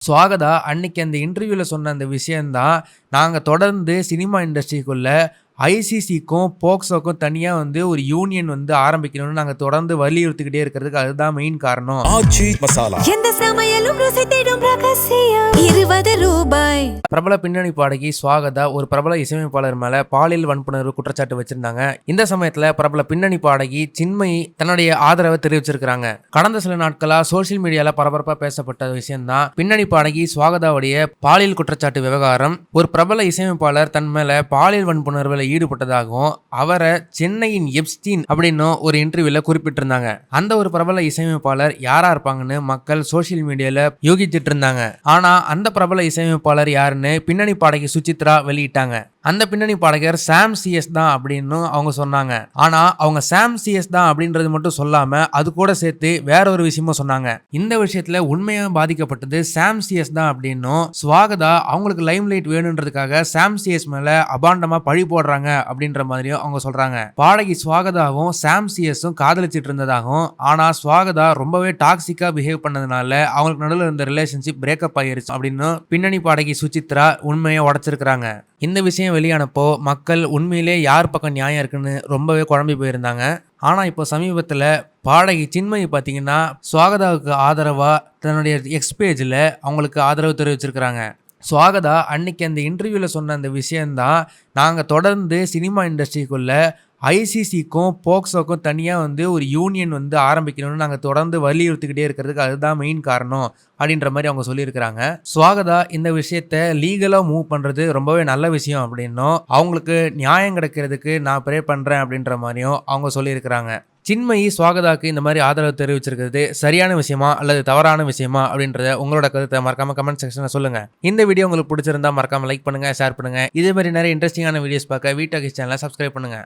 சுவாகதா அன்னைக்கு அந்த இன்டர்வியூல சொன்ன அந்த விஷயம் தான், நாங்க தொடர்ந்து சினிமா இண்டஸ்ட்ரிக்குள்ள ஐசிசிக்கும், போக்சோக்கும் தனியா ஒரு யூனியன் ஆரம்பிக்கணும்னு நாங்க தொடர்ந்து வலியுறுத்திக்கிட்டே இருக்கிறதுக்கு அதுதான் மெயின் காரணம். ஆச்சி மசாலா. எந்த சமையலும் ருசி தேடும் ரகசியம் ₹20. பிரபல பின்னணி பாடகி சுவாகதா ஒரு பிரபல இசையமைப்பாளர் மேல பாலியல் வன்புணர்வு குற்றச்சாட்டு வச்சிருந்தாங்க. இந்த சமயத்துல பிரபல பின்னணி பாடகி சின்மயி தன்னுடைய ஆதரவை தெரிவிச்சிருக்காங்க. கடந்த சில நாட்களா சோசியல் மீடியால பரபரப்பா பேசப்பட்ட விஷயம் தான் பின்னணி பாடகி சுவாகதாவுடைய பாலியல் குற்றச்சாட்டு விவகாரம். ஒரு பிரபல இசையமைப்பாளர் தன் மேல பாலியல் வன்புணர்வுல ஈடுபட்டதாகவும் அவரை சென்னையின் எப்ஸ்டீன் அப்படின்னு ஒரு இன்டர்வியூல குறிப்பிட்டிருந்தாங்க. அந்த ஒரு பிரபல இசையமைப்பாளர் யாரா இருப்பாங்கன்னு மக்கள் சோசியல் மீடியால யோகிச்சிட்டு இருந்தாங்க. ஆனா அந்த பிரபல இசையமைப்பாளர் யாருன்னு பின்னணி பாடகி சுசித்ரா வெளியிட்டாங்க. அந்த பின்னணி பாடகர் சாம் சிஎஸ் தான் அப்படின்னு அவங்க சொன்னாங்க. ஆனா அவங்க சாம் சிஎஸ் தான் அப்படின்றது மட்டும் சொல்லாம அது கூட சேர்த்து வேற ஒரு விஷயமும் சொன்னாங்க. இந்த விஷயத்துல உண்மையா பாதிக்கப்பட்டது சாம் சிஎஸ் தான் அப்படின்னும், சுவாகதா அவங்களுக்கு லைம் லைட் வேணுன்றதுக்காக சாம் சிஎஸ் மேல அபாண்டமா பழி போடுறாங்க அப்படின்ற மாதிரியும் அவங்க சொல்றாங்க. பாடகி சுவாகதாவும் சாம் சிஎஸும் காதலிச்சிட்டு இருந்ததாகவும், ஆனா சுவாகதா ரொம்பவே டாக்ஸிக்கா பிஹேவ் பண்ணதுனால அவங்களுக்கு நடுவில் இருந்த ரிலேஷன்ஷிப் பிரேக்கப் ஆயிருச்சு அப்படின்னு பின்னணி பாடகி சுசித்ரா உண்மையை உடைச்சிருக்காங்க. இந்த விஷயம் வெளியானப்போ மக்கள் உண்மையிலே யார் பக்கம் நியாயம் இருக்குன்னு ரொம்பவே குழம்பி போயிருந்தாங்க. ஆனா இப்போ சமீபத்துல பாடகி சின்மயி பாத்தீங்கன்னா சுவாகதாவுக்கு ஆதரவா தன்னுடைய எக்ஸ் பேஜ்ல அவங்களுக்கு ஆதரவு தெரிவிச்சிருக்கிறாங்க. சுவாகதா அன்னைக்கு அந்த இன்டர்வியூல சொன்ன அந்த விஷயம்தான், நாங்க தொடர்ந்து சினிமா இண்டஸ்ட்ரிக்குள்ள ஐசிசிக்கும், போக்சோக்கும் தனியா ஒரு யூனியன் ஆரம்பிக்கணும்னு நாங்க தொடர்ந்து வலியுறுத்திக்கிட்டே இருக்கிறதுக்கு அதுதான் மெயின் காரணம் அப்படின்ற மாதிரி அவங்க சொல்லியிருக்கிறாங்க. சுவாகதா இந்த விஷயத்த லீகலா மூவ் பண்றது ரொம்பவே நல்ல விஷயம் அப்படின்னும், அவங்களுக்கு நியாயம் கிடைக்கிறதுக்கு நான் ப்ரே பண்றேன் அப்படின்ற மாதிரியும் அவங்க சொல்லியிருக்கிறாங்க. சின்மயி சுவாகதாக்கு இந்த மாதிரி ஆதரவு தெரிவிச்சிருக்கிறது சரியான விஷயமா அல்லது தவறான விஷயமா அப்படின்றத உங்களோட கருத்தை மறக்காம கமெண்ட் செக்ஷன்ல சொல்லுங்க. இந்த வீடியோ உங்களுக்கு பிடிச்சிருந்தா மறக்காம லைக் பண்ணுங்க, ஷேர் பண்ணுங்க. இதே மாதிரி நிறைய இன்ட்ரெஸ்டிங்கான வீடியோஸ் பார்க்க வீட்டாகிஸ் சேனலை சப்ஸ்கிரைப் பண்ணுங்க.